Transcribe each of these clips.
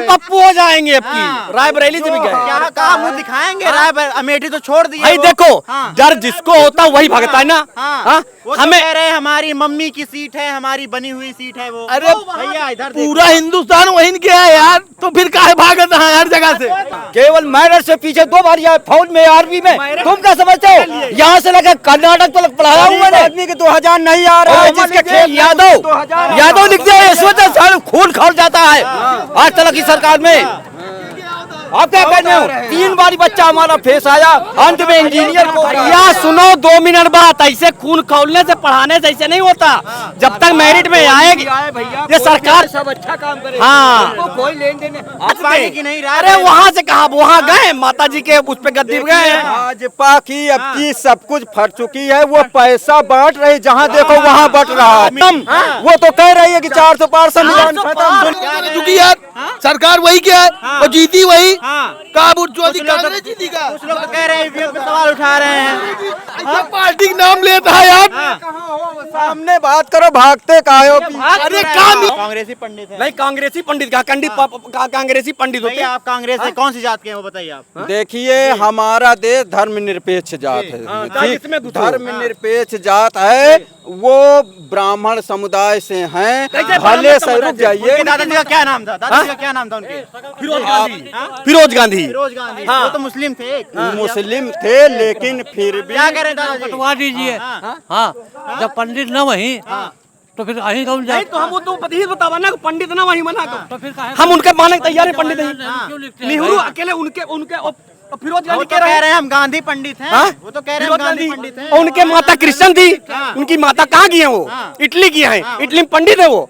पप्पू हो जाएंगे आपकी। रायबरेली से भी गए, क्या कहा मुंह दिखाएंगे? अमेठी तो छोड़ दिया। भाई देखो डर जिसको होता वही भागता है ना। वो हमें कह रहे हैं हमारी मम्मी की सीट है, हमारी बनी हुई सीट है वो। अरे भैया इधर पूरा हिंदुस्तान वहीं गया है यार, तो फिर काहे भागत है हर जगह से? केवल मेरिट से पीछे 2 बार या फौज में आर्मी में, तुम क्या समझते हो? यहाँ से लगा कर्नाटक तो पढ़ाया हुआ है आदमी के 2000 नहीं आ रहा है, जिसके खेल यादव लिख दिया इस वजह से खून खौल जाता है आज तक की सरकार में। आप क्या कहते हो? 3 बार बच्चा हमारा फेस आया, अंत में इंजीनियर को। भैया सुनो 2 मिनट बात, ऐसे खून खौलने से पढ़ाने से ऐसे नहीं होता। जब तक मेरिट में आएगी ये सरकार सब अच्छा काम करे। हाँ कोई लेन देन की नहीं रहा। अरे वहाँ से कहा वहाँ गए माता जी के उस पे गद्दी पे गए। भाजपा की अब की सब कुछ फट चुकी है, वो पैसा बांट रही, जहाँ देखो वहाँ बट रहा है। वो तो कह रही है कि 400 पार संविधान खत्म चुकी यार, सरकार वही क्या है और जीती वही। काबुल कांग्रेस जीती का। कुछ लोग तो कह रहे हैं ईवीएम पे सवाल उठा रहे हैं। पार्टी का नाम लेता है यार, सामने बात करो, भागते काहे हो? अरे काम कांग्रेसी पंडित है। नहीं कांग्रेसी पंडित का कांग्रेसी पंडित होते भैया आप कांग्रेस से कौन सी जात के हैं वो बताइए आप। देखिए हमारा देश धर्मनिरपेक्ष जात है, इसमें घुसो। धर्मनिरपेक्ष जात है, वो ब्राह्मण समुदाय से हैं। भले से रुक जाइए, दादाजी का क्या नाम था? दादाजी का क्या नाम था उनके? फिरोज गांधी। फिरोज गांधी फिरोज गांधी। वो तो मुस्लिम थे। मुस्लिम थे, लेकिन फिर भी क्या कह रहे हैं दादाजी? कटवा दीजिए। हाँ जब पंडित न वही तो फिर अहीं कौन जाए? तो हम वो तो पति बतावा ना पंडित ना वही मना करो। तो फिर काहे? हम उनके माने तैयार है पंडित नहीं। क्यों लिखते हैं नेहरू भाई? अकेले उनके और फिरोज वो गांधी तो कह रहे हैं हम गांधी पंडित हैं। वो तो कह रहे हैं हम गांधी पंडित हैं। और उनके माता क्रिश्चियन थी, उनकी माता कहाँ की है वो? इटली की है, इटली में पंडित है वो।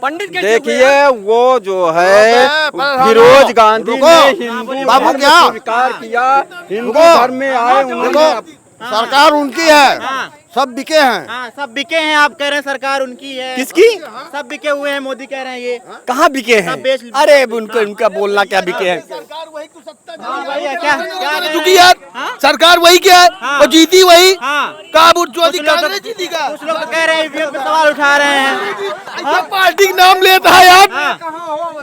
पंडित देखिए वो जो है फिरोज गांधी ने हिंदू बाबू धर्म क्या? को स्वीकार किया, हिंदू धर्म में आए, उन्होंने सरकार उनकी है, सब बिके हैं। हाँ सब बिके हैं। आप कह रहे हैं सरकार उनकी है। किसकी? सब बिके हुए हैं, मोदी कह रहे हैं ये। कहाँ बिके हैं? अरे उनको उनका बोलना क्या बिके हैं? भैया क्या चुकी यार, सरकार वही क्या है और जीती वही। काबुल कांग्रेस जीती का। कुछ लोग तो कह रहे हैं ईवीएम पे सवाल उठा रहे हैं। पार्टी का नाम लेता है यार,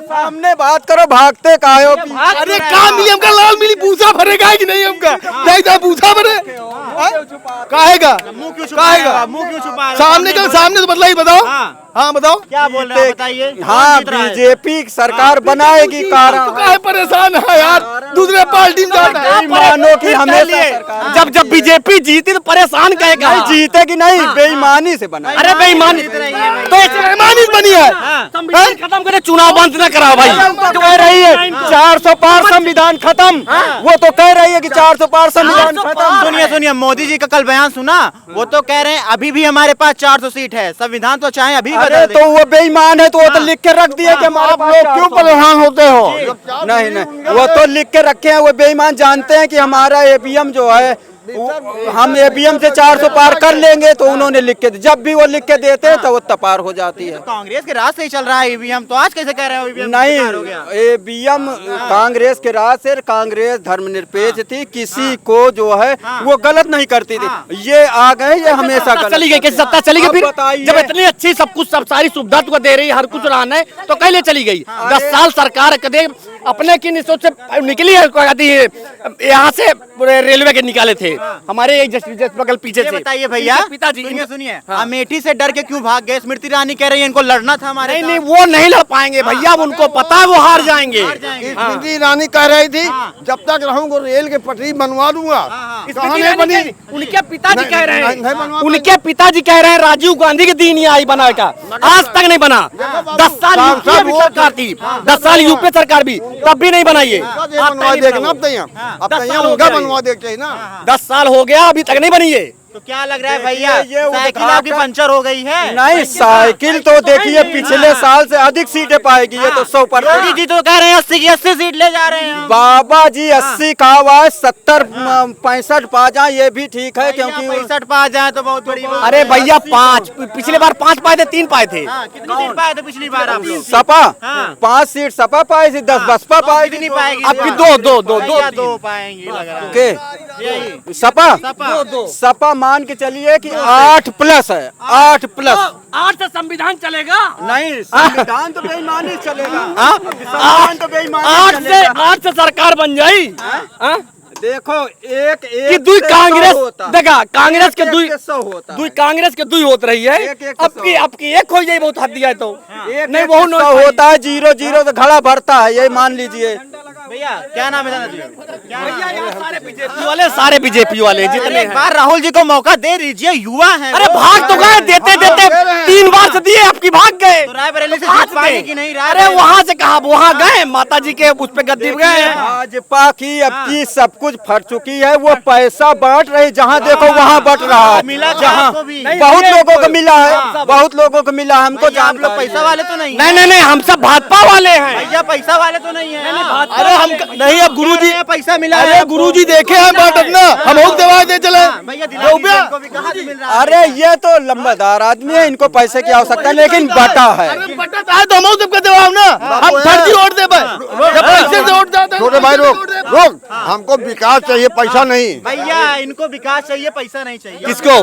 सामने बात करो, भागते काहे हो? अरे काम मिली हमका लाल मिली पूछा भरेगा कि नहीं हमका? नहीं पूछा भरे काहेगा मुंह क्यों छुपा रहे हो? मुंह क्यों छुपा रहे हो? सामने का सामने तो बदला ही बताओ। हाँ बताओ क्या बोल रहे हैं बताइए। हाँ बीजेपी सरकार बनाएगी कारा। काहे परेशान है यार, दूसरे पार्टी में जाता है। बेईमानों की हमेशा सरकार। जब जब बीजेपी जीती तो परेशान कहेगा। नहीं जीतेगी नहीं, बेईमानी से बना। अरे बेईमानी तो बेईमानी बनी है। संविधान खत्म करे, चुनाव बंद न कराओ भाई। तो कह रही है 400 पार संविधान खत्म, वो तो कह रही है कि 400 पार संविधान खत्म। सुनिए सुनिए, मोदी जी का कल बयान सुना, वो तो कह रहे हैं अभी भी हमारे पास 400 सीट है, संविधान तो चाहे अभी अरे बदल दे। तो वो बेईमान है, तो वो तो लिख के रख दिया कि हमारे पास लोग क्यों परेशान होते हो? नहीं नहीं, वो तो लिख के रखे हैं। वो बेईमान जानते हैं कि हमारा ईवीएम जो है, हम ईवीएम से 400 पार कर लेंगे, तो उन्होंने लिख के, जब भी वो लिख के देते हैं तो वो पार हो जाती है। कांग्रेस के राज से ही चल रहा है ईवीएम, तो आज कैसे कह रहे हो ईवीएम नहीं, बेकार हो गया? ईवीएम कांग्रेस के राज से, कांग्रेस धर्मनिरपेक्ष थी, किसी को जो है वो गलत नहीं करती थी। ये आ गए, ये हमेशा गलत चली गई, कैसे सत्ता चली गई? फिर बताइए। जब इतनी अच्छी सब कुछ सब सारी सुविधा तुमको दे रही है, हर कुछ रहना है, तो कैसे चली गई? 10 साल सरकार कदे अपने की निशोच से निकली है, कहती है यहाँ से रेलवे के निकाले थे हमारे जस्ट बगल पीछे से। बताइए भैया, पिताजी सुनिए, अमेठी से डर के क्यों भाग गए? स्मृति ईरानी कह रही है इनको लड़ना था हमारे। नहीं नहीं, वो नहीं लड़ पाएंगे भैया, उनको पता है वो हार जाएंगे। स्मृति ईरानी कह रही थी जब तक रहूंगा रेल के पटरी बनवा दूंगा। कहाँ नहीं बनी? उनके पिताजी कह रहे नहीं हैं, बनवा उनके पिताजी कह रहे हैं राजीव गांधी के दिन ही आई बना का, आज तक नहीं बना। 10 साल यूपीए भी सरकार थी, 10 साल यूपीए सरकार भी, तब भी नहीं बनाई है। बनवा देखना अब तो यहाँ, अब तो यहाँ उनका बनवा देखते है ना। 10 साल हो गया, अभी तक नहीं बनी है। तो क्या लग रहा है भैया, साइकिल आपकी पंचर हो गई है? नहीं, साइकिल तो देखिए पिछले साल से अधिक सीटें पाएगी, ये तो 100%। मोदी जी तो कह रहे हैं 80 की 80 सीट ले जा रहे हैं। बाबा जी 80 का आवाज 70 65 पा जाए, ये भी ठीक है, क्योंकि 65 पा जाए तो बहुत बड़ी बात। अरे भैया 5 पिछले बार 5 पाए थे, 3 पाए थे। कितनी सीट पाए थे पिछली बार आप लोग? सपा 5 सीट सपा पाई थी, 10 बसपा पाई कितनी थी। पाएगी? आपकी दो दो पाएंगी लग रहा है। के यही सपा सपा। सपा मान के चलिए कि 8+ है, 8+। 8 से संविधान चलेगा? नहीं, संविधान तो बेईमानी चलेगा। संविधान तो बेईमानी 8 से सरकार बन जाई। देखो एक कि दुई कांग्रेस देखा, कांग्रेस के दुई 100 होता दुई कांग्रेस के दुई होत रही है। एक अब की एक हो जाए बहुत हद दिया है तो नहीं, वो होता है 0-0 तो घड़ा भरता है, ये मान लीजिए। भैया क्या नाम है सारे बीजेपी वाले जितने एक बार राहुल जी को मौका दे दीजिए, युवा है। अरे भाग तो गए, देते देते 3 बार से दिए, आपकी भाग गए। तो रायबरेली से जीत पाएंगे कि नहीं? अरे वहाँ से कहा, वहाँ गए माता जी के उस पे गद्दी गए हैं। भाजपा की अब की सब कुछ फट चुकी है, वो पैसा बांट रही, जहाँ देखो वहाँ बट रहा है। मिला जहाँ आपको भी? बहुत लोगों को मिला है, बहुत लोगों को मिला, हमको आप लोग पैसा वाले तो नहीं? नहीं, हम सब भाजपा वाले हैं। भैया पैसा वाले तो नहीं है? अरे हम नहीं, अब गुरुजी पैसा मिला है अरे आपको? गुरुजी देखे हैं बांटत ना, हम और दवा दे चले। भैया दिला दीजिए, इनको भी कहाँ से मिल रहा है? अरे ये तो लंबादार आदमी है, इनको पैसे की आवश्यकता है, लेकिन बटा है। अरे बटत आए तो हम सबका जवाब ना, हम फर्जी वोट दे पाए, जब पैसे से वोट जाता है। छोटे भाई रोक, हमको विकास चाहिए, पैसा नहीं। भैया इनको विकास चाहिए, पैसा नहीं चाहिए। किसको?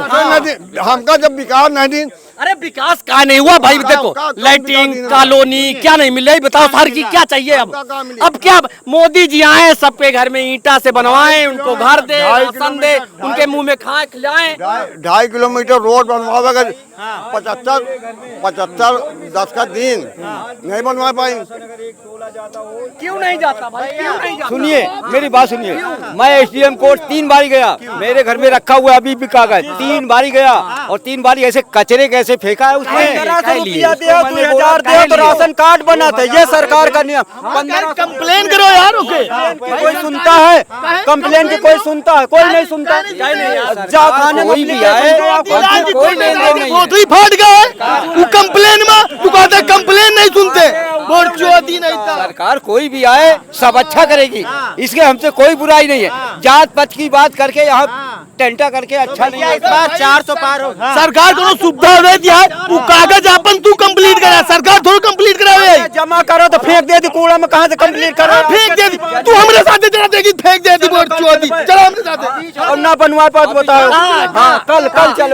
हमका जब विकास नहीं दी। अरे विकास का नहीं हुआ भाई, देखो लाइटिंग, कॉलोनी क्या नहीं मिल रही, बताओ सर की क्या चाहिए अब क्या मोदी जी आए, सबके घर में ईंटा से बनवाएं, उनको घर दे, राशन दे, उनके मुंह में खाए खिलाएं। 2.5 किलोमीटर रोड बनवाएगा, 75 10 का दिन नहीं बनवा पाए। क्यों नहीं जाता भाई, क्यों नहीं जाता? सुनिए मेरी बात सुनिए, मैं SDM कोर्ट 3 बार गया, मेरे घर में रखा हुआ अभी भी कागज, 3 बार गया, और 3 बार ऐसे कचरे कैसे फेंका है उसने। रुपया दिया, 2000 दिया तो राशन कार्ड बना था, ये सरकार का नियम। कंप्लेन करो यार, ओके कोई सुनता है कंप्लेन की? कोई सुनता है? कोई नहीं सुनता। जा खाने में भी आए, कोई नहीं। वो तो ही फाट गया है, वो कंप्लेन में तू कहता कंप्लेन नहीं सुनते, वोट चोरी नहीं था। सरकार कोई भी आए सब अच्छा करेगी, इसके हमसे कोई बुराई नहीं है। जात पात की बात करके यहाँ टेंटा करके अच्छा नहीं है। इस बार 400 पार हो। सरकार को सुविधा दे दिया है, वो कागज अपन तू कंप्लीट करा, सरकार थोड़ा कंप्लीट करावे। जमा करो तो फेंक दे दी कूड़ा में, कहाँ से कंप्लीट करो? फेंक दे दी, तू हमारे साथ चला देगी, फेंक दे दी वोट चोरी, चलो हमरे साथ। और ना बनवा पाओ तो बताओ। हाँ, कल चल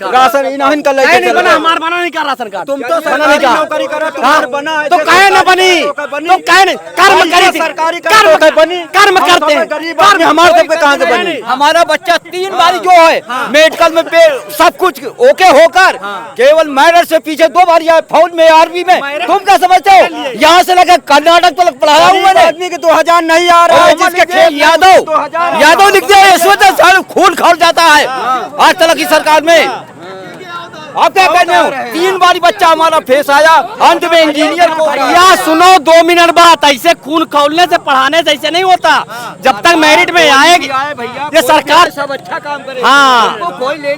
राशन इन्हें कल लेके चलो। हमारा बना नहीं कर राशन कार्ड, तुम तो सरकारी नौकरी करो, तुम्हारा बना है तो काहे न बनी, तो काहे न कर्म करी थी, सरकारी कर्म करते हैं, गरीब आदमी हमारे तक कहाँ से बनी? हमारा बच्चा 3 बार जो है मेडिकल में सब कुछ ओके होकर केवल मैरिट से पीछे 2 बार या फौज में, आर्मी में, तुम क्या समझते हो? यहाँ से लगा कर्नाटक तक पढ़ाया हूँ मैंने। आदमी के 2000 नहीं आ रहा है, जिसके खेल यादव लिख दिया, इस वजह से खून खौल जाता है आज तक की सरकार में। आप क्या कहते हो? 3 बार बच्चा हमारा फेस आया, अंत में इंजीनियर को। या सुनो 2 मिनट बात, ऐसे खून खौलने से पढ़ाने से ऐसे नहीं होता, जब तक मेरिट में आएगी ये सरकार सब अच्छा काम करे। हाँ। कोई